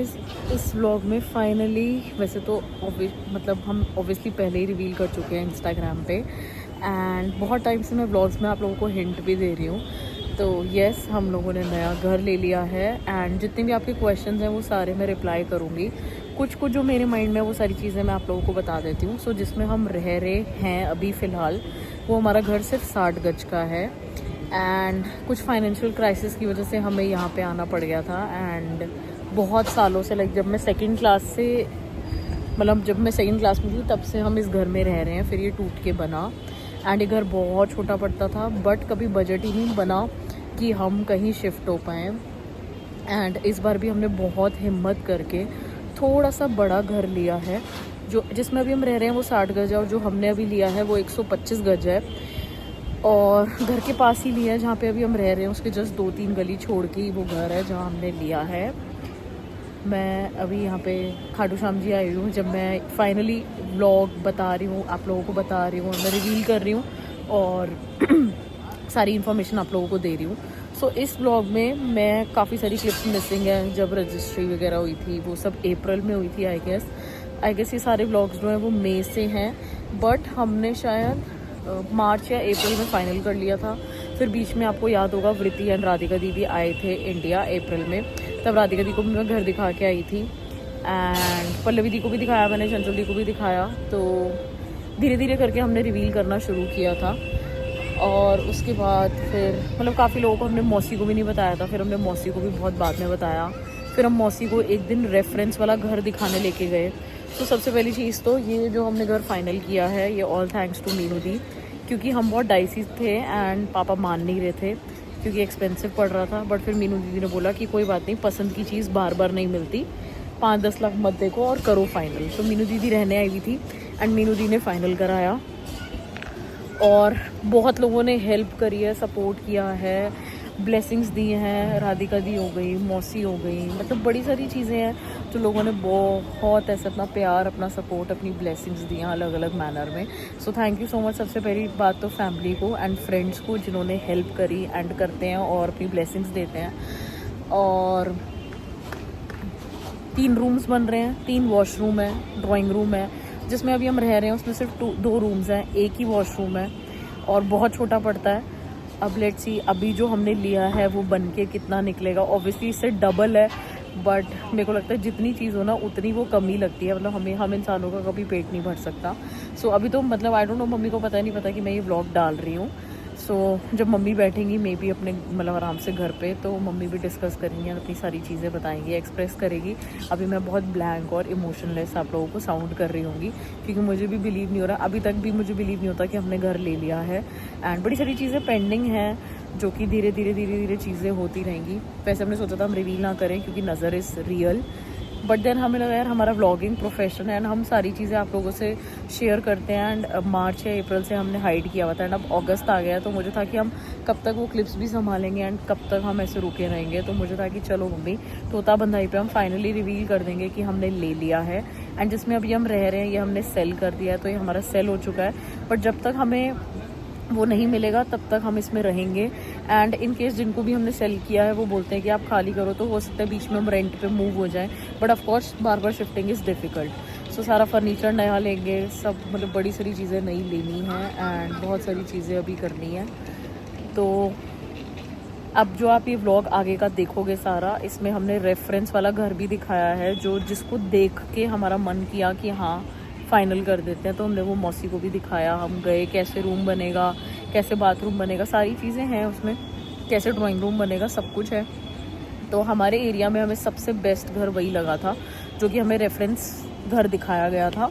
Guys, इस vlog में finally, वैसे तो मतलब हम ऑब्वियसली पहले ही रिवील कर चुके हैं इंस्टाग्राम पे, एंड बहुत टाइम से मैं व्लॉग्स में आप लोगों को हिंट भी दे रही हूँ। तो यस, हम लोगों ने नया घर ले लिया है एंड जितने भी आपके क्वेश्चंस हैं वो सारे मैं रिप्लाई करूँगी। कुछ जो मेरे माइंड में वो सारी चीज़ें मैं आप लोगों को बता देती हूँ। सो जिसमें हम रह रहे हैं अभी फ़िलहाल, वो हमारा घर सिर्फ 60 गज का है एंड कुछ फाइनेंशियल क्राइसिस की वजह से हमें यहाँ पे आना पड़ गया था। एंड बहुत सालों से, लाइक जब मैं सेकंड क्लास में थी तब से हम इस घर में रह रहे हैं। फिर ये टूट के बना एंड ये घर बहुत छोटा पड़ता था, बट कभी बजट ही नहीं बना कि हम कहीं शिफ्ट हो पाएँ। एंड इस बार भी हमने बहुत हिम्मत करके थोड़ा सा बड़ा घर लिया है। जो जिसमें अभी हम रह रहे हैं वो 60 गज है और जो हमने अभी लिया है वो 125 गज है। और घर के पास ही लिया है जहाँ पे अभी हम रह रहे हैं, उसके जस्ट 2-3 गली छोड़ के ही वो घर है जहाँ हमने लिया है। मैं अभी यहाँ पे खाटू श्याम जी आई हूँ। जब मैं फाइनली व्लॉग बता रही हूँ, आप लोगों को बता रही हूँ, मैं रिवील कर रही हूँ और सारी इन्फॉर्मेशन आप लोगों को दे रही हूँ। सो इस व्लॉग में मैं काफ़ी सारी क्लिप्स मिसिंग हैं। जब रजिस्ट्री वगैरह हुई थी वो सब अप्रैल में हुई थी आई गेस। ये सारे व्लॉग्स जो हैं वो मई से हैं, बट हमने शायद मार्च या अप्रैल में फ़ाइनल कर लिया था। फिर बीच में आपको याद होगा वृति एंड राधिका दीदी आए थे इंडिया अप्रैल में, तब राधिका दी को भी मैं घर दिखा के आई थी एंड पल्लवी दी को भी दिखाया मैंने, चंचल दी को भी दिखाया। तो धीरे धीरे करके हमने रिवील करना शुरू किया था। और उसके बाद फिर मतलब काफ़ी लोगों को हमने मौसी को भी नहीं बताया था, फिर हमने मौसी को भी बहुत बाद में बताया। फिर हम मौसी को एक दिन रेफरेंस वाला घर दिखाने लेके गए। तो सबसे पहली चीज़ तो ये जो हमने घर फाइनल किया है, ये ऑल थैंक्स टू मीनू दी, क्योंकि हम बहुत डाइसी थे एंड पापा मान नहीं रहे थे क्योंकि एक्सपेंसिव पड़ रहा था। बट फिर मीनू दीदी ने बोला कि कोई बात नहीं, पसंद की चीज़ बार बार नहीं मिलती, 5-10 लाख मत देखो और करो फाइनल। तो मीनू दीदी रहने आई हुई थी एंड मीनू दीदी ने फाइनल कराया और बहुत लोगों ने हेल्प करी है, सपोर्ट किया है, ब्लेसिंग्स दिए हैं। राधिका दी हो गई, मौसी हो गई, मतलब बड़ी सारी चीज़ें हैं जो लोगों ने बहुत ऐसे अपना प्यार, अपना सपोर्ट, अपनी ब्लेसिंग्स दी हैं अलग अलग मैनर में। So thank you so much. सबसे पहली बात तो फैमिली को एंड फ्रेंड्स को जिन्होंने हेल्प करी एंड करते हैं और अपनी ब्लेसिंग्स देते हैं। और 3 रूम्स बन रहे हैं, 3 वॉशरूम है, ड्राइंग रूम है। जिसमें अभी हम रह रहे हैं उसमें सिर्फ 2 रूम्स हैं, एक ही वॉशरूम है और बहुत छोटा पड़ता है। अब लेट्स सी अभी जो हमने लिया है वो बन के कितना निकलेगा। ऑब्वियसली इससे डबल है, बट मेरे को लगता है जितनी चीज़ हो ना उतनी वो कमी लगती है। मतलब हम इंसानों का कभी पेट नहीं भर सकता। सो अभी तो मतलब आई डोंट नो, मम्मी को पता नहीं पता कि मैं ये व्लॉग डाल रही हूँ। सो जब मम्मी बैठेंगी मे बी अपने मतलब आराम से घर पे, तो मम्मी भी डिस्कस करेंगी, अपनी सारी चीज़ें बताएंगी, एक्सप्रेस करेगी। अभी मैं बहुत ब्लैंक और इमोशनलेस आप लोगों को साउंड कर रही होंगी क्योंकि मुझे भी बिलीव नहीं हो रहा, अभी तक भी मुझे बिलीव नहीं होता कि हमने घर ले लिया है। एंड बड़ी सारी चीज़ें पेंडिंग हैं जो कि धीरे धीरे चीज़ें होती रहेंगी। वैसे हमने सोचा था हम रिवील ना करें क्योंकि नज़र इज़ रियल, बट देन हमें लगा यार हमारा व्लॉगिंग प्रोफेशन है एंड हम सारी चीज़ें आप लोगों से शेयर करते हैं। एंड मार्च या अप्रैल से हमने हाइड किया हुआ था एंड अब अगस्त आ गया, तो मुझे था कि हम कब तक वो क्लिप्स भी संभालेंगे एंड कब तक हम ऐसे रुके रहेंगे। तो मुझे था कि चलो मम्मी, तोता बंधाई पे हम फाइनली रिवील कर देंगे कि हमने ले लिया है। एंड जिसमें अभी हम रह रहे हैं ये हमने सेल कर दिया है, तो ये हमारा सेल हो चुका है। बट जब तक हमें वो नहीं मिलेगा तब तक हम इसमें रहेंगे। एंड इन केस जिनको भी हमने सेल किया है वो बोलते हैं कि आप खाली करो, तो हो सकता है बीच में हम रेंट पे मूव हो जाएं, बट ऑफ कोर्स बार बार शिफ्टिंग इज़ डिफ़िकल्ट। सो सारा फर्नीचर नया लेंगे, सब मतलब बड़ी सारी चीज़ें नई लेनी है एंड बहुत सारी चीज़ें अभी करनी है। तो अब जो आप ये व्लॉग आगे का देखोगे सारा, इसमें हमने रेफरेंस वाला घर भी दिखाया है जो जिसको देख के हमारा मन किया कि हाँ फाइनल कर देते हैं। तो हमने वो मौसी को भी दिखाया, हम गए, कैसे रूम बनेगा, कैसे बाथरूम बनेगा, सारी चीज़ें हैं उसमें, कैसे ड्राइंग रूम बनेगा, सब कुछ है। तो हमारे एरिया में हमें सबसे बेस्ट घर वही लगा था जो कि हमें रेफरेंस घर दिखाया गया था।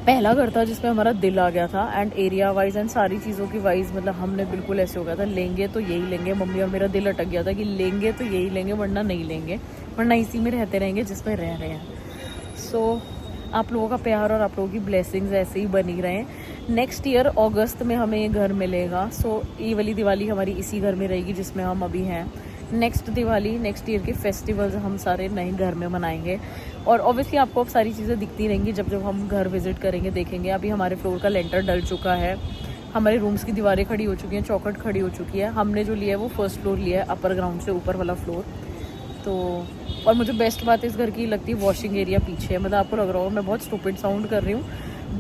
पहला घर था जिसमें हमारा दिल आ गया था एंड एरिया वाइज एंड सारी चीज़ों की वाइज, मतलब हमने बिल्कुल ऐसे हो गया था लेंगे तो यही लेंगे। मम्मी और मेरा दिल अटक गया था कि लेंगे तो यही लेंगे वरना नहीं लेंगे, वरना इसी में रहते रहेंगे जिसमें रह रहे हैं। सो आप लोगों का प्यार और आप लोगों की ब्लेसिंग्स ऐसे ही बनी रहें। नेक्स्ट ईयर अगस्त में हमें ये घर मिलेगा। सो ये वाली दिवाली हमारी इसी घर में रहेगी जिसमें हम अभी हैं। नेक्स्ट दिवाली, नेक्स्ट ईयर के फेस्टिवल्स हम सारे नए घर में मनाएंगे और ऑब्वियसली आपको अब सारी चीज़ें दिखती रहेंगी जब जब हम घर विजिट करेंगे, देखेंगे। अभी हमारे फ्लोर का लेंटर डल चुका है, हमारे रूम्स की दीवारें खड़ी हो चुकी हैं, चौखट खड़ी हो चुकी है। हमने जो लिया है वो फर्स्ट फ्लोर लिया है, अपर ग्राउंड से ऊपर वाला फ्लोर। तो और मुझे बेस्ट बात इस घर की लगती है वॉशिंग एरिया पीछे है। मतलब आपको लग रहा हो मैं बहुत स्टूपिड साउंड कर रही हूँ,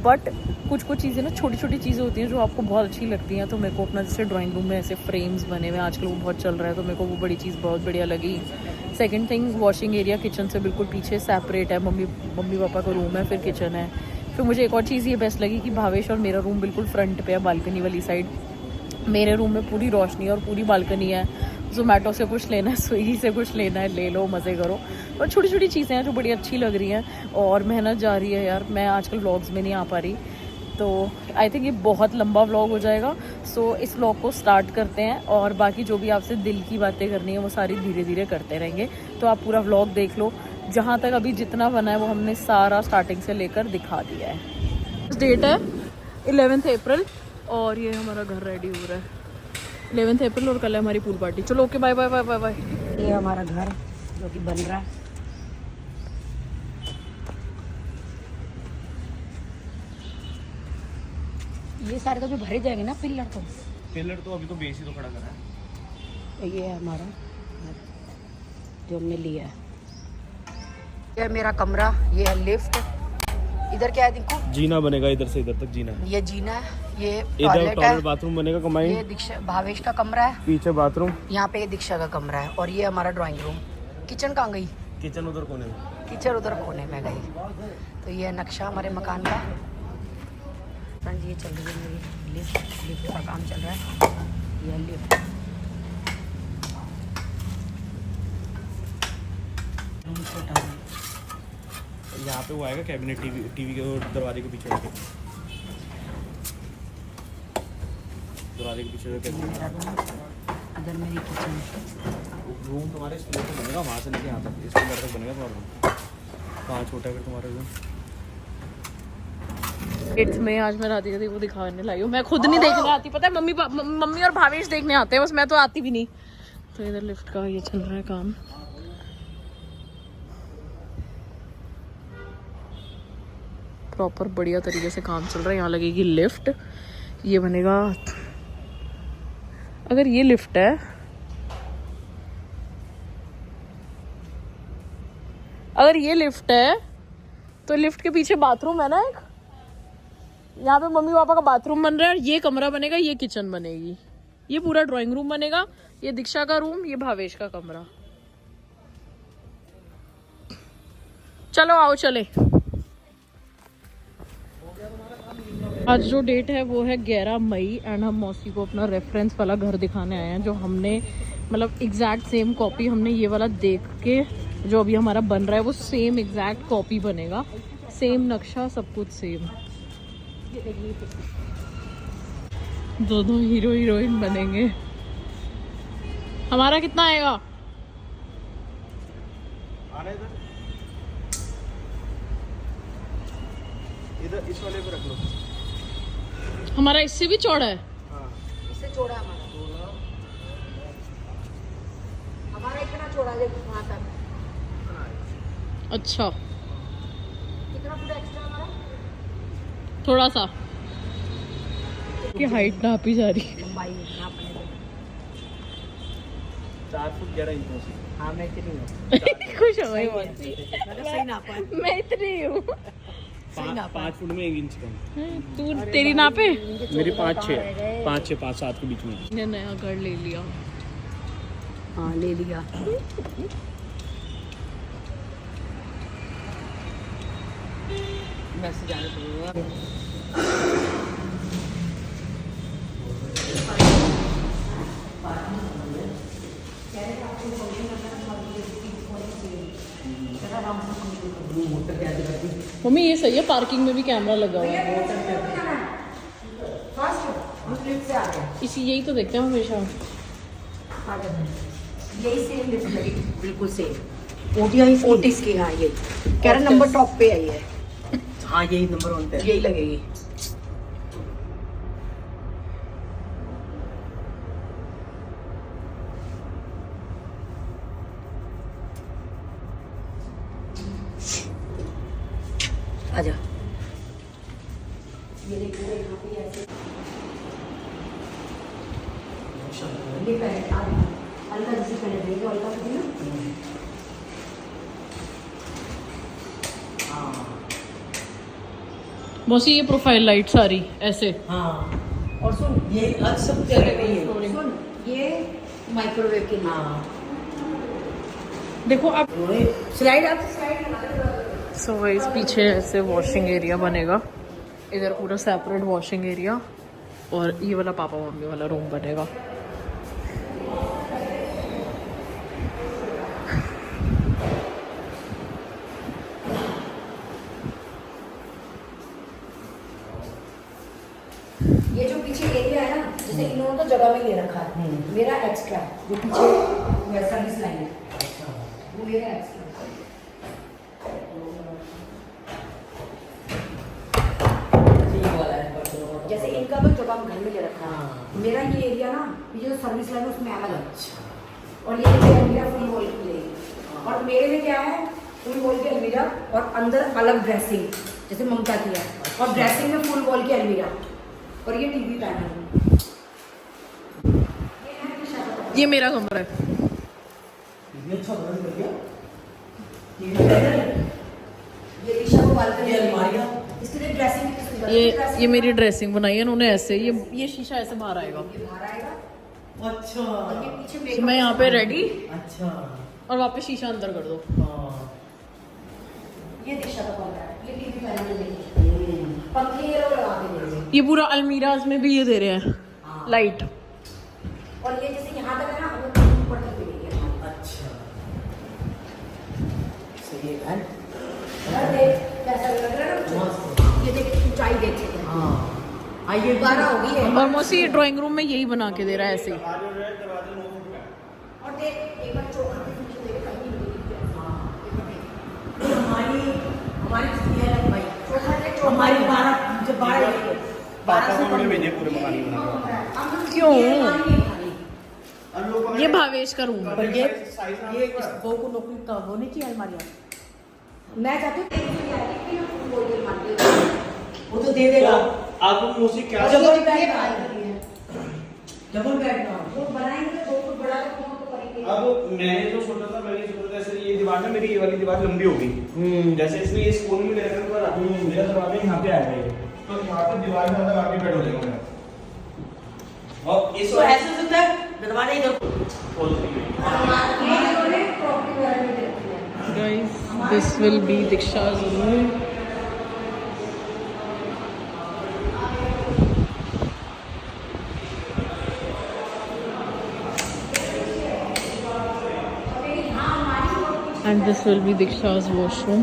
बट कुछ कुछ चीज़ें ना छोटी छोटी चीज़ें होती हैं जो आपको बहुत अच्छी लगती हैं। तो मेरे को अपना जैसे ड्राइंग रूम में ऐसे फ्रेम्स बने हुए आजकल वो बहुत चल रहा है, तो मेरे को वो बड़ी चीज़ बहुत बढ़िया लगी। Second thing, washing area kitchen से बिल्कुल पीछे सेपरेट है, मम्मी पापा का रूम है, फिर किचन है। फिर मुझे एक और चीज़ ये बेस्ट लगी कि भावेश और मेरा रूम बिल्कुल फ्रंट पे है, बालकनी वाली साइड। मेरे रूम में पूरी रोशनी और पूरी बालकनी है। जोमेटो से कुछ लेना है, स्विगी से कुछ लेना है, ले लो, मज़े करो। और छोटी छोटी चीज़ें हैं जो बड़ी अच्छी लग रही हैं। और मेहनत जा रही है यार, मैं आजकल व्लॉग्स में नहीं आ पा रही, तो आई थिंक ये बहुत लंबा व्लॉग हो जाएगा। सो इस व्लॉग को स्टार्ट करते हैं, और बाकी जो भी आपसे दिल की बातें करनी है वो सारी धीरे धीरे करते रहेंगे। तो आप पूरा व्लॉग देख लो, जहाँ तक अभी जितना बना है वो हमने सारा स्टार्टिंग से लेकर दिखा दिया है। डेट है 11 अप्रैल और ये हमारा घर रेडी हो रहा है। 11 अप्रैल और कल है हमारी पूल पार्टी। चलो okay, bye bye bye bye bye. ये हमारा घर जो कि बन रहा है। ये सारे तो भी भरे जाएंगे ना पिलर तो अभी तो बेस ही तो खड़ा करा है। ये है हमारा घर जो हमने लिया है। ये है मेरा कमरा, ये है लिफ्ट। इधर क्या है देखो, जीना बनेगा, इधर से इधर तक जीना है। ये जीना है, ये इधर टॉयलेट बाथरूम बनेगा ये कंबाइंड। दीक्षा भावेश का कमरा है, पीछे बाथरूम, यहाँ पे ये दीक्षा का कमरा है, और ये हमारा ड्राइंग रूम। किचन कहाँ गई? किचन उधर कोने में। किचन उधर कोने में गई। तो ये है नक्शा हमारे मकान का। फ्रेंड्स ये चल रही है मेरी लिफ्ट का काम चल रहा है। ये लिफ्ट रूम छोटा है। यहाँ पे वो आएगा कैबिनेट, टीवी के दरवाजे के पीछे रखे, दरवाजे के पीछे रखे। इधर मेरी किचन है। रूम तुम्हारे इस फ्लोर पे बनेगा, वहाँ से लेके यहाँ तक, इस फ्लोर तक बनेगा तुम्हारा रूम। कहाँ छोटा है फिर तुम्हारा रूम? इट्स में आज मैं राधिका दी को दिखाने लाई हूँ। मैं खुद नहीं देखने आती, पता है मम्मी और भावेश देखने आते हैं, बस मैं तो आती भी नहीं। तो इधर लिफ्ट का ये चल रहा है काम। प्रॉपर बढ़िया तरीके से काम चल रहा है। यहाँ लगेगी लिफ्ट, ये बनेगा। अगर ये लिफ्ट है, तो लिफ्ट के पीछे बाथरूम है ना एक, यहाँ पे मम्मी पापा का बाथरूम बन रहा है, और ये कमरा बनेगा, ये किचन बनेगी, ये पूरा ड्राइंग रूम बनेगा, ये दीक्षा का रूम, ये भावेश का कमरा। चलो आओ चले। आज जो डेट है वो है 11 मई, एंड हम मौसी को अपना रेफरेंस वाला घर दिखाने आए हैं, जो हमने मतलब एग्जैक्ट सेम कॉपी हमने ये वाला देख के जो अभी हमारा बन रहा है वो सेम एग्जैक्ट कॉपी बनेगा, सेम नक्शा, सब कुछ सेम। दोनों हीरो हीरोइन बनेंगे। हमारा कितना आएगा? इधर इस वाले पे रख लो। हमारा इससे भी चौड़ा है। इससे चौड़ा है हमारा इतना चौड़ा है वहाँ तक। अच्छा, कितना फुट एक्स्ट्रा हमारा? थोड़ा सा की हाइट नापी जा रही है। लंबाई नापने दो। 4 फुट 11 इंच। हाँ मैं इतनी हूँ। खुश हो गई बहुत। सही नापा है। मैं इतनी हूँ। 5 फुट में 1 इंच कम। तू तेरी नापे? मेरी 5-6 के बीच में। मैंने नया घर ले लिया। हाँ ले लिया। मैसेज आने पड़ेगा। मम्मी ये सही है, पार्किंग में भी कैमरा लगा हुआ है। इसी यही तो देखते हैं हमेशा। यही सेम लिफ्ट लगेगी, बिल्कुल सेम। ओटीएस की। हाँ यही कह रहा नंबर टॉप पे आई है। हाँ यही नंबर 1 पे यही लगेगी। आजा। ये देखो यहाँ पे ऐसे ये पहले हल्का जैसे पहले देंगे, हल्का सा ना मौसी ये प्रोफाइल लाइट सारी ऐसे। हाँ और सुन ये आज सब चल रही है। सुन ये माइक्रोवेव के लिए देखो आप स्लाइड आप स्लाइड सो इस पीछे ऐसे वॉशिंग एरिया बनेगा, इधर पूरा सेपरेट वॉशिंग एरिया, और ये वाला पापा मम्मी वाला रूम बनेगा। ये जो पीछे एरिया है ना, जैसे इन लोगों तो जगह में ले रखा है, मेरा एक्स्ट्रा जो पीछे वैसा भी स्लाइड है, वो मेरा एक्स्ट्रा। जैसे इनका तो जगह हम घर में ले रखा है, मेरा ये एरिया ना, ये जो सर्विस लाइन है उसमें अलग है, और ये मेरा फुल वॉल की है, और मेरे में क्या है फुल वॉल की अलमीरा और अंदर अलग ड्रेसिंग जैसे ममता की है, और ड्रेसिंग में फुल वॉल की अलमीरा, और ये टीवी पैनल। ये मेरा कमरा है। ये ईशा को बालकनी अलमारियां, इसके लिए ड्रेसिंग कितनी ये मेरी ड्रेसिंग बनाई है इन्होंने ऐसे, ये शीशा ऐसे बाहर आएगा। बाहर आएगा, अच्छा और ये पीछे तो मेकअप मैं यहाँ पे रेडी, अच्छा और वापस शीशा अंदर कर दो। हाँ ये दिशा का कमरा है, ये टीवी पैनल देखिए, पंखे ये लोग लगा के दे रहे हैं, ये पूरा अलमीराज में भी ये दे रहे हैं लाइट। और ये जैसे यहाँ तक है ना, हमें ऊपर तक भी नहीं है। अच्छा सही है यार। घर देख कैसा लग रहा है ना, मस्त। ये देख ऊंचाई देख सकते हैं। हाँ आइए 12 हो गई है, और मौसी ड्राइंग रूम में यही बना के दे रहा है ऐसे ही। और देख एक बार चौखट के पीछे देख कहीं नहीं दिख रहा। ये हमारी चीज़ है भाई, चौखट है, हमारी 12 जब 12 पापा को वीडियो भेजे पूरे मकान की बना क्यों? के। ये भावेश का रूम है। पर ये इस बहू को नौकरी का वो नहीं चाहिए अलमारियाँ, मैं चाहती हूँ फुल वॉल की अलमारी, वो तो दे देगा। आपको मोसी क्या डबल बेड डबल बेड ना वो बनाएंगे तो 2 फुट बड़ा तो कौन करेंगे। अब मैंने जो सोचा था मैंने सोचा था ऐसे ये दीवार ना मेरी ये वाली दीवार लंबी होगी, जैसे इसमें इस कोने में ले रखा तो मेरा दरवाजा यहाँ पे आएगा, ये तो यहाँ पे दीवार में अंदर आके बेड हो जाएगा मेरा। और इस तो ऐसे सकता है दरवाजा इधर खोल देंगे। Guys, this will be Diksha's room. And this will be Diksha's washroom.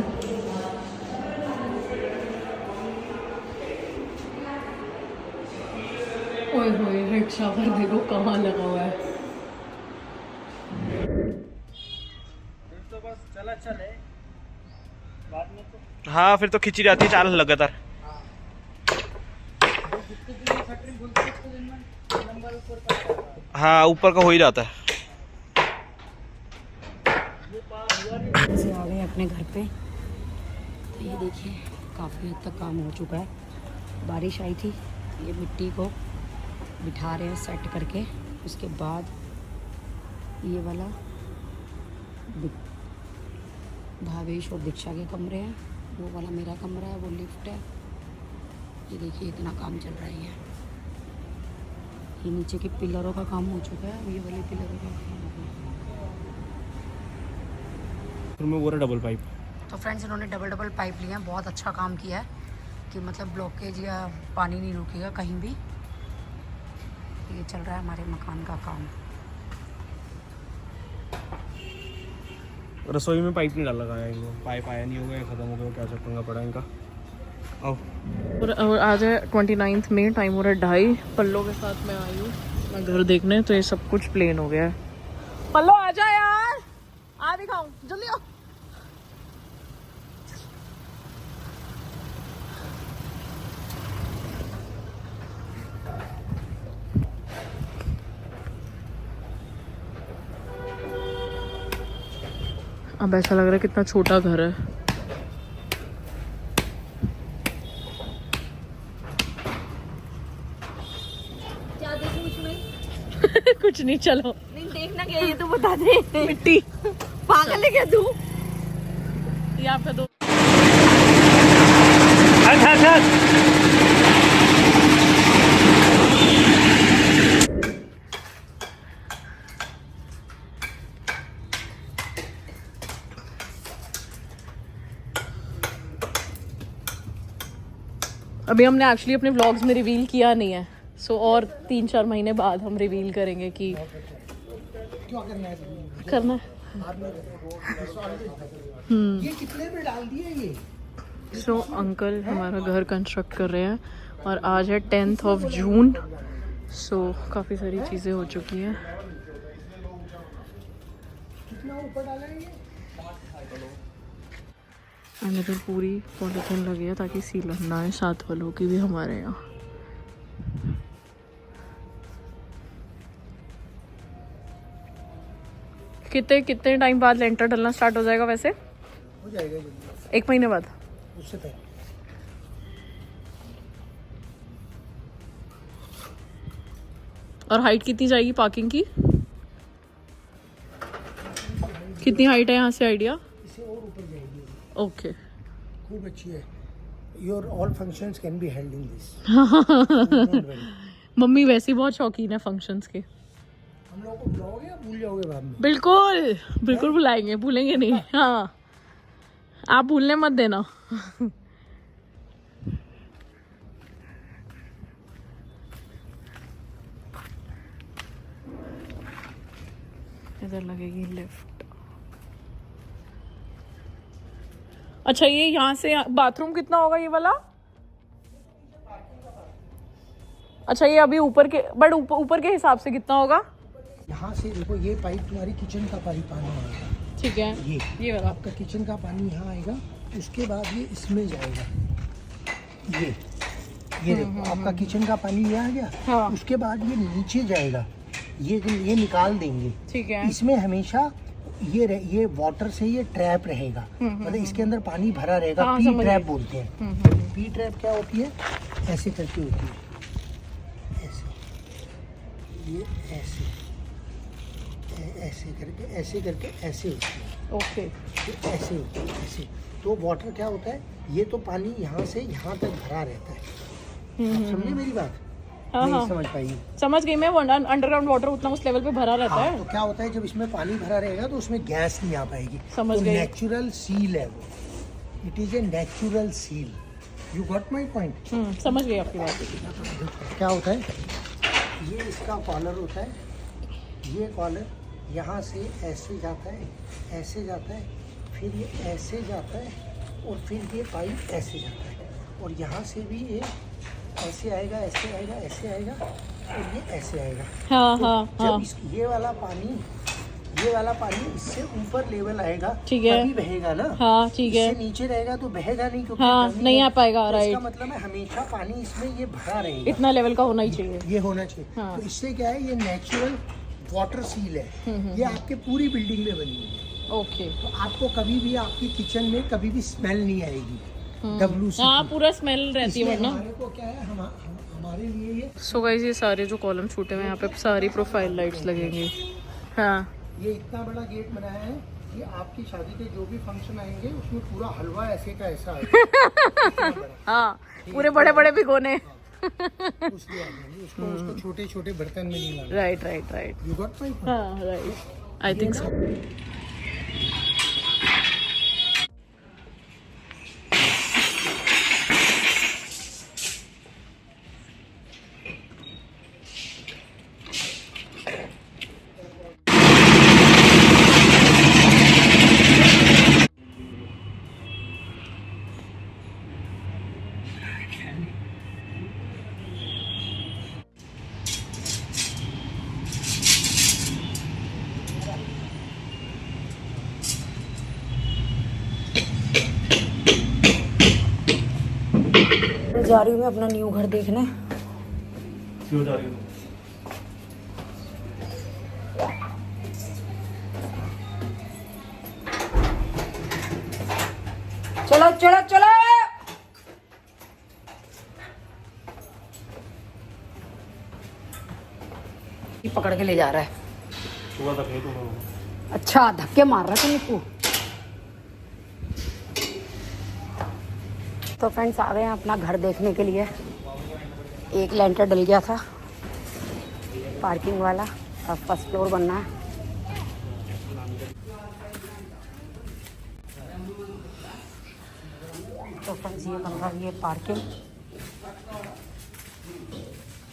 ओए होए हेड शावर देखो कहाँ लगा हुआ है। तो बस चला चले बाद में तो हाँ फिर तो खिंची जाती है चाल लगातार। हाँ ऊपर का हो ही जाता है। से आ गए अपने घर पे, तो ये देखिए काफ़ी हद तक काम हो चुका है। बारिश आई थी, ये मिट्टी को बिठा रहे हैं सेट करके, उसके बाद ये वाला भावेश और दीक्षा के कमरे हैं, वो वाला मेरा कमरा है, वो लिफ्ट है। ये देखिए इतना काम चल रहा है। ये नीचे के पिलरों का काम हो चुका है, ये वाले पिलरों का काम हो गया। फिर मैं वो रहा डबल पाइप। तो फ्रेंड्स इन्होंने डबल डबल पाइप लिए हैं, बहुत अच्छा काम किया है कि मतलब ब्लॉकेज या पानी नहीं रुकेगा कहीं भी। ये चल रहा है हमारे मकान का काम। रसोई में पाइप नहीं डाल लगाया इनको, पाइप आया नहीं होगा, खत्म हो गया, क्या चक्कर पड़ा इनका। आओ और आज है 29 मई, टाइम हो रहा है 2:30। पल्लो के साथ मैं आई हूँ मैं घर देखने, तो ये सब कुछ प्लेन हो गया है। पल्लो आ जा यार, आ दिखाऊं जल्दी आओ। अब ऐसा लग रहा है कितना छोटा घर है। क्या देखूं इसमें? कुछ नहीं, चलो। नहीं देखना क्या, ये तो बता दे। मिट्टी पागल है क्या तू? ये आपका दो। अच्छा अच्छा अभी हमने एक्चुअली अपने व्लॉग्स में रिवील किया नहीं है, सो और 3-4 महीने बाद हम रिवील करेंगे कि क्या करना है करना है। ये कितने में डाल दिए ये? सो अंकल हमारा घर कंस्ट्रक्ट कर रहे हैं और आज है 10th जून। सो काफ़ी सारी चीज़ें हो चुकी हैं। कितना ऊपर डाला है ये? एंड इधर पूरी पॉलीथीन लगी है ताकि सीलन ना आए, साथ वालों की भी हमारे यहाँ। कितने टाइम बाद लेंटर डलना स्टार्ट हो जाएगा वैसे? हो जाएगा जल्दी, 1 महीने बाद। उससे पहले। और हाइट कितनी जाएगी पार्किंग की? कितनी हाइट है यहाँ से आइडिया? इससे और ऊपर जाएगी। ओके। खूब अच्छी है। Your all functions can be held in this. Mummy वैसे ही बहुत शौकीन है फंक्शंस के। हम लोगों को बुलाओगे या भूल जाओगे बाद में? बिल्कुल बिल्कुल बुलाएंगे, भूलेंगे नहीं। हाँ, आप भूलने मत देना। इधर लगेगी लिफ्ट। अच्छा, ये यहाँ से बाथरूम कितना होगा ये वाला? अच्छा, ये अभी ऊपर के बट ऊपर के हिसाब से कितना होगा? यहाँ से देखो, ये पाइप तुम्हारी किचन का पानी आएगा। ठीक है, ये वाला आपका किचन का पानी यहाँ आएगा, उसके बाद ये इसमें जाएगा। ये देखो, आपका किचन का पानी ये आ गया। हाँ। उसके बाद ये नीचे जाएगा, ये निकाल देंगे। ठीक है। इसमें हमेशा ये वाटर से ये ट्रैप रहेगा, मतलब इसके अंदर पानी भरा रहेगा। हाँ, पी समझ ट्रैप गई। बोलते हैं। पी ट्रैप क्या होती है? ऐसे करके होती है, ऐसे, ये ऐसे करके ऐसे होती है। ओके। ये ऐसे होती है, ऐसे। तो वाटर क्या होता है, ये तो पानी यहाँ से यहाँ तक भरा रहता है। आप समझे मेरी बात? हाँ, नहीं हाँ। समझ पाइए? समझ गई मैं। अंडरग्राउंड वाटर उतना उस लेवल पे भरा रहता हाँ, है। तो क्या होता है, जब इसमें पानी भरा रहेगा तो उसमें गैस नहीं आ पाएगी। समझ तो गई। नेचुरल सील है वो, it is a natural seal. You got my point? समझ गई आपकी बात। क्या होता है, ये इसका कॉलर होता है। ये कॉलर यहाँ से ऐसे जाता है, ऐसे जाता है, फिर ये ऐसे जाता है, और फिर ये पाइप ऐसे जाता है, और यहाँ से भी ये ऐसे आएगा, ऐसे आएगा, ऐसे आएगा, और ये ऐसे आएगा। हाँ, तो हाँ, जब हाँ। ये वाला पानी इससे ऊपर लेवल आएगा, ठीक है। तभी बहेगा ना। हाँ, ठीक है। इससे नीचे रहेगा तो बहेगा नहीं, क्योंकि हाँ, गर्मी नहीं है। आ पाएगा, तो इसका राइट। मतलब है हमेशा पानी इसमें ये भरा रहेगा। इतना लेवल का होना ही चाहिए। ये होना चाहिए। हाँ। तो इससे क्या है, ये नेचुरल वाटर सील है। ये आपके पूरी बिल्डिंग में बनी हुई है। ओके। तो आपको कभी भी आपकी किचन में कभी भी स्मेल नहीं आएगी। WC हाँ, की। पूरा स्मेल रहती है इसमें वरना। हमारे को क्या है, हमारे लिए ये सो गाइस, ये सारे जो कॉलम छूटे हुए हैं, यहाँ पे सारी प्रोफाइल लाइट्स लगेंगी। हाँ, ये इतना बड़ा गेट बनाया है कि आपकी शादी के जो भी फंक्शन आएंगे उसमें पूरा हलवा ऐसे का ऐसा आएगा। इतना बड़ा। हाँ, पूरे बड़े बड़े भिगोने। उसलिए आ जाएंगे, उसको छोटे छोटे बर्तन में नहीं लाना। Right right right. You got my point? हाँ, राइट, आई थिंक सो। जा रही हूँ मैं अपना न्यू घर देखने। क्यों जा रही हो? चलो चलो चलो। ये पकड़ के ले जा रहा है। सुबह तक नहीं तो अच्छा, धक्के मार रहा था निकू। तो फ्रेंड्स, आ गए हैं अपना घर देखने के लिए। एक लेंटर डल गया था पार्किंग वाला, अब फर्स्ट फ्लोर बनना है। तो फ्रेंड्स, ये बन रहा है ये पार्किंग।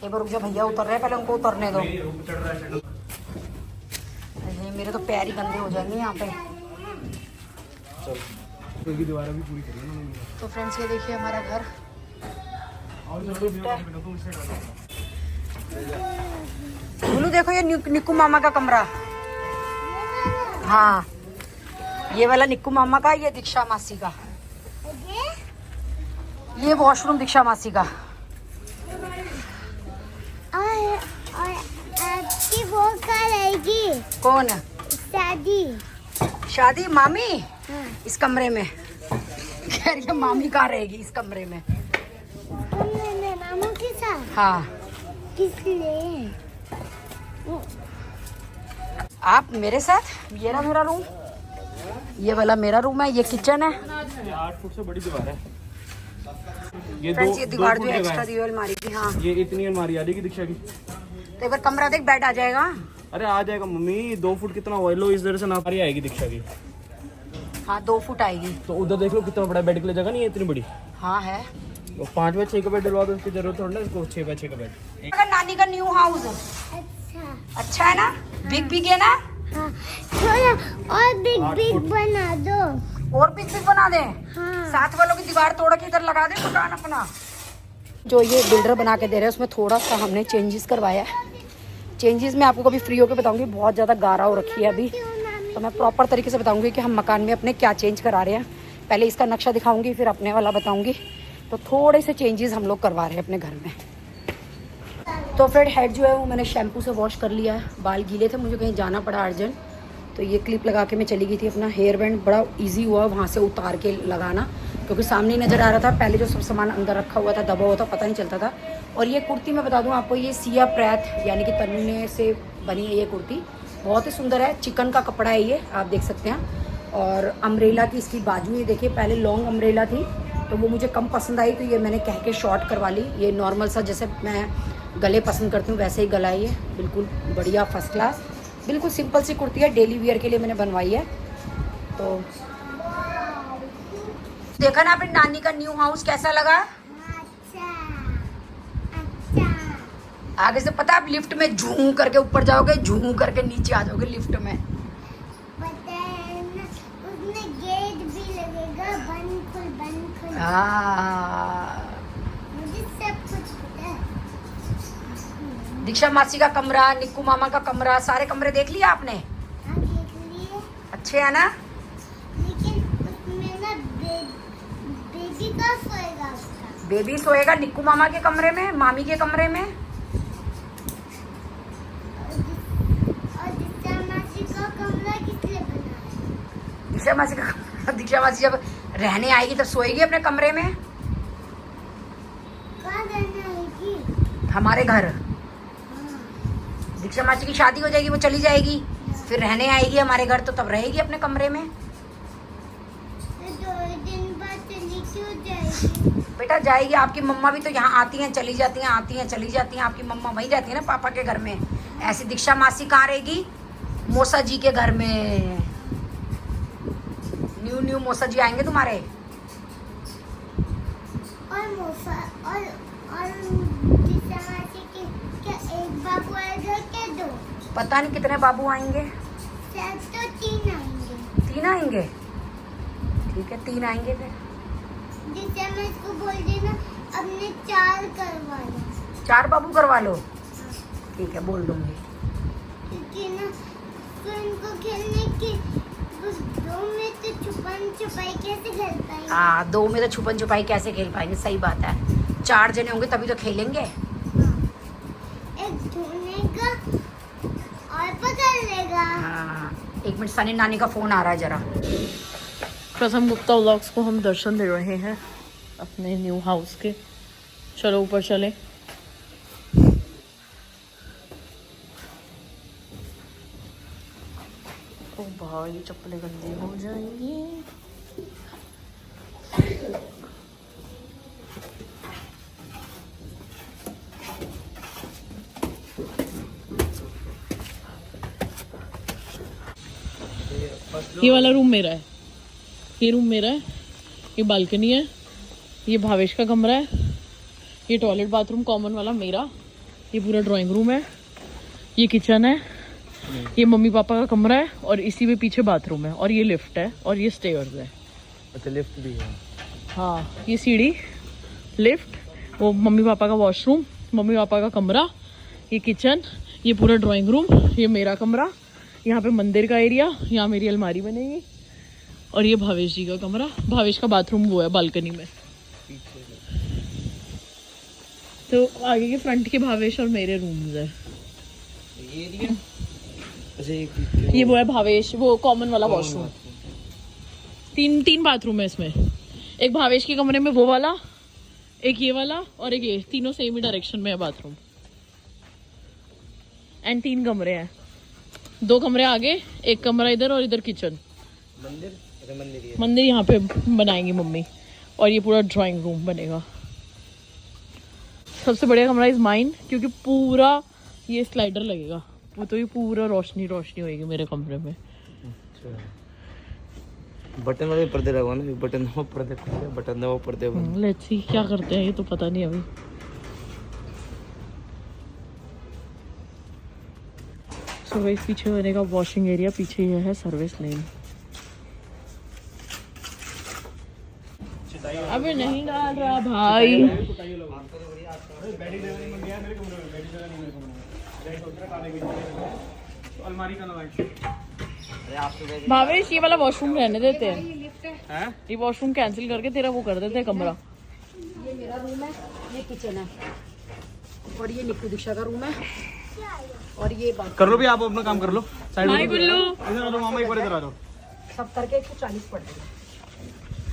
एक बार रुक जा, भैया उतर रहे हैं, पहले उनको उतरने दो। अरे मेरे तो पैर ही गंदे हो जाएंगे यहाँ पे। दीवार भी पूरी करी है। तो फ्रेंड्स ये देखिए हमारा घर। बोलू देखो ये निक्कू मामा का कमरा। हाँ ये वाला निक्कू मामा का, ये दीक्षा मासी का। ये वॉशरूम दीक्षा मासी का। और आपकी वो करेगी कौन? शादी। शादी मामी हाँ। इस कमरे में। कह रही है मामी कहाँ रहेगी इस कमरे में। तुमने मामू के साथ हाँ किस लिए? आप मेरे साथ। ये रहा मेरा रूम, ये वाला मेरा रूम है, ये किचन है। 8 फुट से बड़ी दीवार है ये। फ्रेंड्स ये दीवार जो फुट एक्स्ट्रा जगह दी हुई है अलमारी की। हाँ है। ये इतनी अलमारी आ जाएगी दीक्षा की। तो एक बार कमरा देख, बेड आ जाएगा। अरे आ जाएगा मम्मी, 2 फुट कितना हुआ लो, इस तरह से नाप आएगी दीक्षा की। हाँ 2 फुट आएगी। तो उधर देख लो कितना बड़ा बेड के लिए जगह नहीं है इतनी बड़ी। हाँ है। तो 5 बाय 6 का बेड डलवा दो, उसकी जरूरत थोड़ी ना इसको 6 बाय 6 का बेड। अगर नानी का न्यू हाउस अच्छा। अच्छा है ना, बिग है ना। हाँ थोड़ा और बिग बना दो। और बिग बना दे। हाँ। साथ वालों की दीवार तोड़ के इधर लगा दे मकान अपना। जो ये बिल्डर बना के दे रहे हैं उसमें थोड़ा सा हमने चेंजेस करवाया है। चेंजेस मैं आपको कभी फ्री होकर बताऊंगी, बहुत ज़्यादा गारा हो रखी है अभी, तो मैं प्रॉपर तरीके से बताऊंगी कि हम मकान में अपने क्या चेंज करा रहे हैं। पहले इसका नक्शा दिखाऊंगी, फिर अपने वाला बताऊंगी। तो थोड़े से चेंजेस हम लोग करवा रहे हैं अपने घर में। तो फिर हेड जो है वो मैंने शैम्पू से वॉश कर लिया है। बाल गीले थे, मुझे कहीं जाना पड़ा अर्जेंट, तो ये क्लिप लगा के मैं चली गई थी। अपना हेयर बैंड बड़ा इजी हुआ वहाँ से उतार के लगाना, क्योंकि सामने ही नज़र आ रहा था। पहले जो सब सामान अंदर रखा हुआ था, दबा हुआ था, पता नहीं चलता था। और ये कुर्ती मैं बता दूं आपको, ये सिया प्रैथ यानी कि तन्ने से बनी है ये कुर्ती। बहुत ही सुंदर है, चिकन का कपड़ा है ये, आप देख सकते हैं। और अम्ब्रेला की इसकी बाजू ये देखिए, पहले लॉन्ग अम्ब्रेला थी तो वो मुझे कम पसंद आई, तो ये मैंने कह के शॉर्ट करवा ली। ये नॉर्मल सा जैसे मैं गले पसंद करती हूँ वैसे ही गला है ये, बिल्कुल बढ़िया फर्स्ट क्लास। बिल्कुल सिंपल सी कुर्ती है, डेली वियर के लिए मैंने बनवाई है। तो देखा ना अपनी नानी का न्यू हाउस कैसा लगा। अच्छा अच्छा। आगे से पता है आप लिफ्ट में झूम करके ऊपर जाओगे, झूम करके नीचे आ जाओगे लिफ्ट में। पता है ना, उसमें गेट भी लगेगा, बंद खुल। हाँ मुझे सब कुछ पता है। दीक्षा मासी का कमरा, निक्कू मामा का कमरा, सारे कमरे देख लिए आपने। हाँ देख लिए। अच्छे है ना। लेकिन उसमें ना बेबी का सोएगा उसका। बेबी सोएगा निक्कू मामा के कमरे में, मामी के कमरे में। और दीक्षा मासी का कमरा किस लिए बना है? दीक्षा मासी का दीक्षा मासी जब रहने आएगी तब सोएगी अपने कमरे में। कहाँ रहना है? हमारे घर। दीक्षा मासी की शादी हो जाएगी, वो चली जाएगी, फिर रहने आएगी हमारे घर, तो तब रहेगी अपने कमरे में। तो 2 दिन बाद चली क्यों जाएगी? बेटा जाएगी, आपकी मम्मा भी तो यहाँ आती हैं चली जाती हैं, आती हैं चली जाती हैं। आपकी मम्मा वहीं रहती है ना पापा के घर में। ऐसी दीक्षा मासी कहाँ रहेगी? मौसा जी के घर में। न्यू मौसा जी आएंगे तुम्हारे। और मोसा और दीक्षा मासी के क्या एक बाबू आएगा क्या 2? पता नहीं कितने बाबू आएंगे। शायद तो 3 आएंगे। 3 आएंगे, ठीक है 3 आएंगे फिर। दीक्षा मासी को बोल देना अपने 4 करवा लो। 4 बाबू करवा लो, ठीक है बोल दूंगी। क्योंकि ना तो इनको खेलने की उस 2 में तो छुपन छुपाई कैसे खेल पाएंगे? हाँ 2 में तो छुपन छुपाई कैसे खेल पाएंगे, सही बात है। 4 जने होंगे तभी तो खेलेंगे। एक ढूंढेगा और पकड़ लेगा। हाँ 1 मिनट, सनी नानी का फोन आ रहा है जरा। प्रथम गुप्ता व्लॉग्स को हम दर्शन दे रहे हैं अपने न्यू हाउस के। चलो ऊपर चले। ओ भाई चप्पलें गंदी हो जाएंगी। ये वाला रूम मेरा है, ये रूम मेरा है, ये बालकनी है, ये भावेश का कमरा है, ये टॉयलेट बाथरूम कॉमन वाला मेरा, ये पूरा ड्राइंग रूम है, ये किचन है, ये मम्मी पापा का कमरा है और इसी में पीछे बाथरूम है और ये लिफ्ट है और ये स्टेयर्स है। अच्छा लिफ्ट भी है। हाँ, ये सीढ़ी, लिफ्ट, वो मम्मी पापा का वॉशरूम, मम्मी पापा का कमरा, ये किचन, ये पूरा ड्राइंग रूम, ये मेरा कमरा, यहाँ पे मंदिर का एरिया, यहाँ मेरी अलमारी बनेगी और ये भावेश जी का कमरा। भावेश का बाथरूम वो है बालकनी में। तो आगे के फ्रंट के भावेश और मेरे रूम्स है। ये वो है भावेश, वो कॉमन वाला वॉशरूम। तीन बाथरूम है इसमें, एक भावेश के कमरे में वो वाला, एक ये वाला और एक ये, तीनों सेम ही डायरेक्शन में है बाथरूम। एंड 3 कमरे हैं, 2 कमरे आगे, एक कमरा इधर और इधर किचन। मंदिर यहाँ पे बनाएंगी मम्मी और ये पूरा ड्राइंग रूम बनेगा। सबसे बढ़िया कमरा इज माइन, क्योंकि पूरा ये स्लाइडर लगेगा, वो तो ये पूरा रोशनी होएगी मेरे कमरे में। बटन वाले पर्दे लगवाना, बटन वो पर्दे, बटन वो पर्दे। लेट्स सी क्या करते हैं, ये तो पता नहीं अभी। सो गाइस, पीछे बनेगा वॉशिंग एरिया, पीछे ये है सर्विस लेन। अबे नहीं डाल रहा भाई। भावेश ये वाला वॉशरूम रहने देते हैं, ये वॉशरूम कैंसिल करके तेरा वो कर देते हैं कमरा। ये मेरा रूम है, ये किचन है और ये निक्कू दीक्षा का रूम है और ये कर लो भी, आप अपना काम कर लो। हाय गुल्लू। इधर आ जाओ मामा, एक बार इधर आ जाओ। सब करके 140 पड़ गया।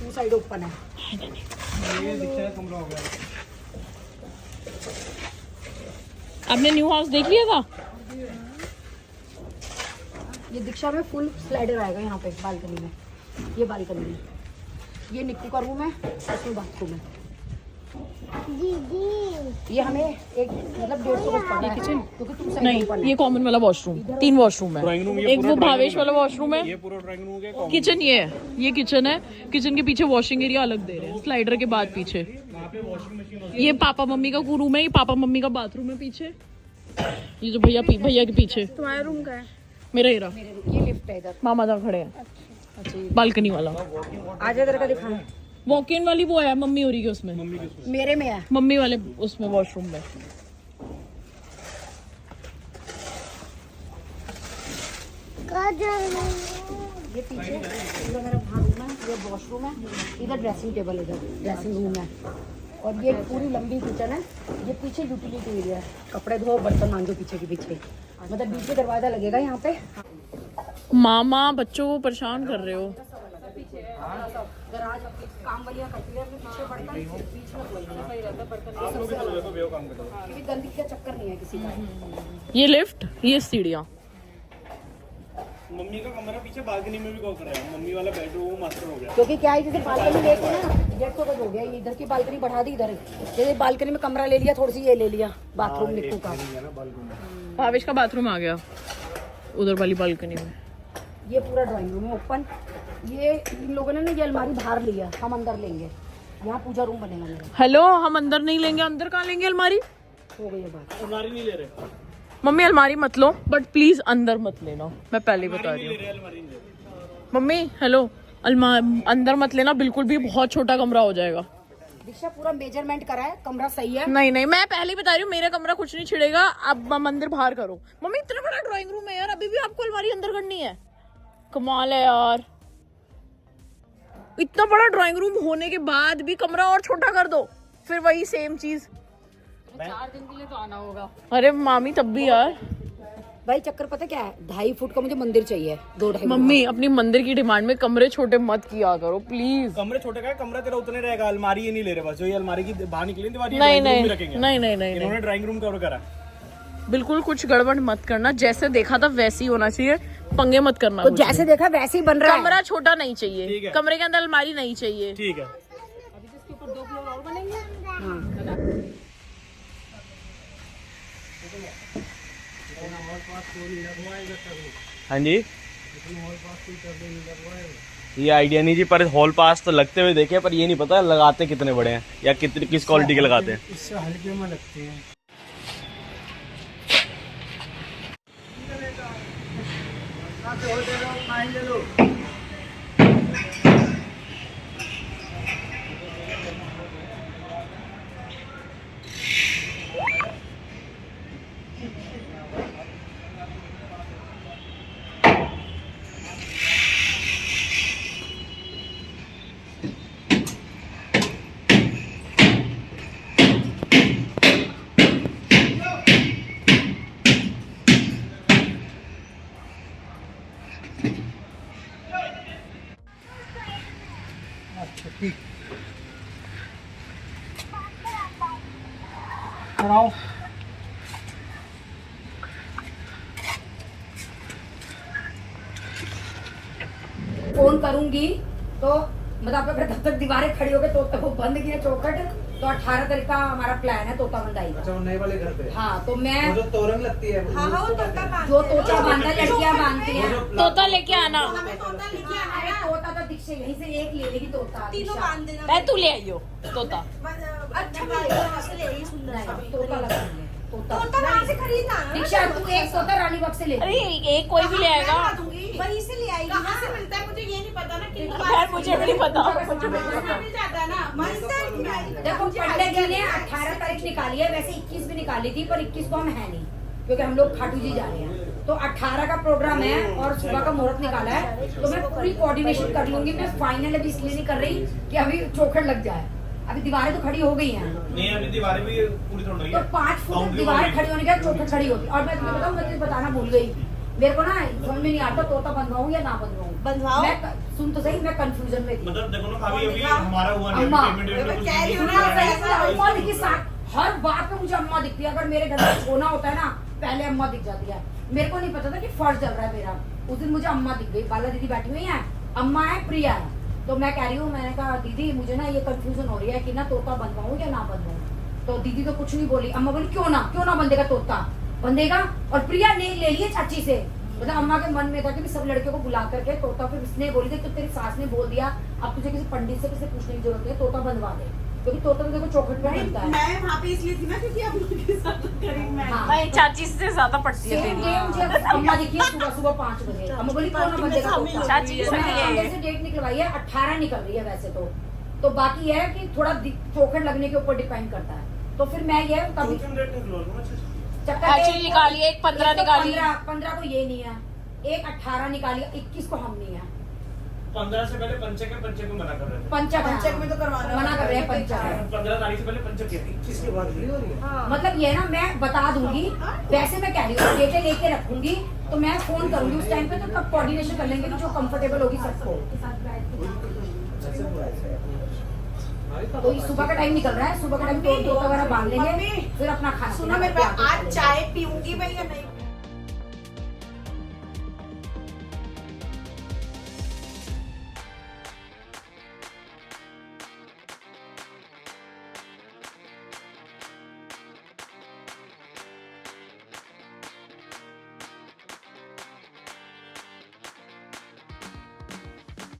2 साइड ओपन है। ये दीक्षा का कमरा हो गया। आपने न्यू हाउस देख लिया था? ये दीक्षा में फुल स्लाइडर आएगा यहाँ पे बालकनी में, ये बालकनी में। ये निक्कू का रूम है, इसमें बाथरूम है। दीदी ये हमें एक मतलब 150 गज पड़ा है किचन, क्योंकि तुम साइड नहीं, ओपन है। ये कॉमन वाला वॉशरूम, 3 वॉशरूम है। एक वो भावेश वाला वॉशरूम है, ये पूरा ड्राइंग रूम है। किचन ये है, ये किचन है। किचन के पीछे वॉशिंग एरिया अलग दे रहे हैं, स्लाइडर के बाद पीछे ये पापा मम्मी का रूम है, ये पापा मम्मी का बाथरूम है पीछे। ये जो भैया के पीछे तुम्हारा रूम का है? मेरा हीरा, ये लिफ्ट है इधर। मामा जा खड़े हैं। अच्छा, बालकनी वाला आज इधर का दिखाना है। वॉक इन वाली वो है मम्मी होरी के उसमें, मेरे में है। मम्मी वाले उसमें वॉशरूम में। ये पीछे इधर मेरा वहाँ रूम है, ये वॉशरूम है, इधर ड्रेसिंग टेबल, इधर ड्रेसिंग रूम है और ये पूरी लंबी किचन है। ये पीछे यूटिलिटी एरिया है, कपड़े धो बर्तन मांजो पीछे के पीछे, मतलब बीच में दरवाजा लगेगा यहाँ पे। मामा बच्चों को परेशान कर रहे हो। दराज काम वालियाँ करती है, पीछे बर्तन, बीच में कोई नहीं रहता बर्तन, क्योंकि गंदगी का चक्कर नहीं है किसी का। ये लिफ्ट, ये सीढ़ियाँ। मम्मी का कमरा पीछे बालकनी में भी कॉल कर रहा है। मम्मी वाला बेडरूम मास्टर हो गया, क्योंकि क्या है, जैसे बालकनी लेके ना 150 गज हो गया, ये इधर की बालकनी बढ़ा दी इधर। जैसे बालकनी में कमरा ले लिया, थोड़ी सी ये ले लिया बाथरूम निक्कू का। भावेश का बाथरूम आ गया उधर वाली बालकनी में। ये पूरा ड्राइंग रूम है ओपन। ये इन लोगों ने ना ये अलमारी बाहर लिया, हम अंदर लेंगे। यहाँ पूजा रूम बनेगा मेरा। हेलो, हम अंदर नहीं लेंगे, अंदर कहाँ लेंगे अलमारी? हो गई ये बात। अलमारी नहीं ले रहे मम्मी अलमारी मत लो, बट प्लीज अंदर मत लेना, मैं पहले ही बता रही हूँ। मम्मी हेलो, अंदर मत लेना बिल्कुल भी, बहुत छोटा कमरा हो जाएगा। दीक्षा पूरा मेजरमेंट करा है, कमरा सही है। नहीं नहीं, मैं पहले ही बता रही हूँ, मेरा कमरा कुछ नहीं छिड़ेगा। अब मंदिर बाहर करो। मम्मी इतना बड़ा ड्राइंग रूम है यार, अभी भी आपको अलमारी अंदर करनी है? कमाल है यार, इतना बड़ा ड्राइंग रूम होने के बाद भी कमरा और छोटा कर दो, फिर वही सेम चीज। 4 दिन के लिए तो आना होगा। अरे मामी तब भी यार। भाई चक्कर पता क्या है, 2.5 फुट का मुझे मंदिर चाहिए, 2-2.5 मम्मी अपनी मंदिर की डिमांड में कमरे छोटे मत किया करो प्लीज। कमरे छोटे का है, कमरा तेरा उतने रहेगा। अलमारी ये नहीं ले रहे, बस जो ये अलमारी की बाहर निकली दीवार, नहीं नहीं, इन्होंने ड्राइंग रूम कवर करा। बिल्कुल कुछ गड़बड़ मत करना, जैसे देखा था वैसे ही होना चाहिए, पंगे मत करना। तो जैसे देखा वैसे ही बन रहा है। कमरा छोटा नहीं चाहिए, कमरे के अंदर अलमारी नहीं चाहिए। ठीक है। अभी जिसके ऊपर 2 फ्लोर और बनेंगे। हाँ जी, ये आइडिया नहीं जी, पर हॉल पास तो लगते हुए देखे, पर ये नहीं पता लगाते कितने बड़े हैं या किस क्वालिटी के लगाते हैं। इससे हल्के में लगते हैं। अच्छा ठीक चढ़ाओ। फोन करूंगी तो मतलब अगर तब तक दीवारें खड़ी हो गई तो तक वो बंद किया चौखट, तो 18 तारीख का हमारा प्लान है तोता बंदाई का। अच्छा वो नए वाले घर पे हाँ तो मैं वो जो तोरंग लगती है हाँ हाँ वो तोता बांधते जो हैं। तोता बांधता है लड़कियां बांधती हैं। तोता लेके आना। हमें तोता लेके आना अरे है। तोता तो दीक्षा यहीं से एक ले लेगी तोता। तीनों दीक्षा। बांध देना। मैं तू ले आइयो तोता। अच्छा वहाँ से ले आई सुंदर सा। नहीं, तोता लगाएंगे तोता। तोता वहाँ से खरीदना है ना। दीक्षा तू एक तोता रानी बाग से ले अरे एक कोई भी ले आएगा। वहीं से ले आएगी। कहाँ से मिलता है मुझे ये नहीं पता ना किन खैर मुझे भी नहीं पता। मुझे मिल जाता है ना। मिलता है देखो पंडित जी ने 18 तारीख निकाली है, वैसे 21 भी निकाली थी पर 21 को हम है नहीं क्योंकि हम लोग खाटू जी जा रहे हैं। तो 18 का प्रोग्राम है और सुबह का मुहूर्त निकाला है, तो मैं पूरी कोऑर्डिनेशन कर लूंगी। मैं फाइनल अभी इसलिए नहीं कर रही कि अभी चौखट लग जाए। अभी दीवारें तो खड़ी हो गई हैं, नहीं अभी दीवारें भी पूरी तोड़ रही तो है 5 फुट Boundary दीवार वाली। खड़ी होने के बाद चौखट खड़ी होगी। और मैं तुम्हें बताऊं, मैं तुझे बताना भूल गई, मेरे को ना समझ में नहीं आता तोता बंधवाऊं या ना बंधवाऊं। बंधवाओ। मैं सुन तो सही, मैं कंफ्यूजन में थी। मतलब देखो ना अभी हमारा हुआ नहीं अम्मा, पेमेंट मैं कुछ कह रही हूँ नहीं ना, हुआ है। अम्मा दिखी साथ हर बात पे मुझे अम्मा दिखती है। अगर मेरे घर में सोना होता है ना पहले अम्मा दिख जाती है। मेरे को नहीं पता था कि फर्ज चल रहा है मेरा। उस दिन मुझे अम्मा दिख गई, बाला दीदी बैठी हुई है, अम्मा है, प्रिया है। तो मैं कह रही हूँ, मैंने कहा दीदी मुझे ना ये कंफ्यूजन हो रही है कि ना तोता बंधवाऊं या ना बंधवाऊं। तो दीदी तो कुछ नहीं बोली। अम्मा बोली क्यों ना बंधेगा तोता, बंधेगा। और प्रिया ने ले लिए चाची से। मतलब अम्मा के मन में था कि सब लड़कियों को बुला करके तोता, फिर इसने बोली थी तो तेरी सास ने बोल दिया अब तुझे किसी पंडित से किसी पूछने की जरूरत है, तोता बंधवा दे, क्योंकि तोता तो देखो चौखट पे बनता है। मैं वहाँ पे इसलिए थी ना क्योंकि अब उनके साथ करीब मैं हाँ। भाई चाची से ज्यादा पड़ती है सेम तेरी। डे मुझे अम्मा दिखी है सुबह 5 बजे। अम्मा बोली क्यों ना बंधेगा तोता। चाची के तो साथ मैंने ही है। पंडित से डेट निकलवाई है, 18 निकल रही है वैसे तो बाकी है कि थोड़ा चौखट लगने के ऊपर डिपेंड करता है। तो फिर मैं ये तभी एक्चुअली निकालिए एक 15 निकालिए। 15 को ये नहीं है, एक 18 निकालिए, 21 को हम नहीं है। 15 से पहले पंचक को मना कर रहे थे। पंचक में तो करवाना मना कर रहे हैं पंचक। 15 तारीख से पहले पंचक की थी। इसके बाद फ्री हो रही है। मतलब ये ना मैं बता दूंगी, वैसे मैं कह रही हूँ डेटे लेके रखूंगी, तो मैं फोन करूंगी उस टाइम पे, तो तब कोऑर्डिनेशन कर लेंगे जो कंफर्टेबल होगी सबको। तो ये सुबह का टाइम निकल रहा है, सुबह का टाइम तो वगैरह बांध लेंगे, फिर अपना खाना सुनो मेरे पास आज चाय पीऊंगी मैं या नहीं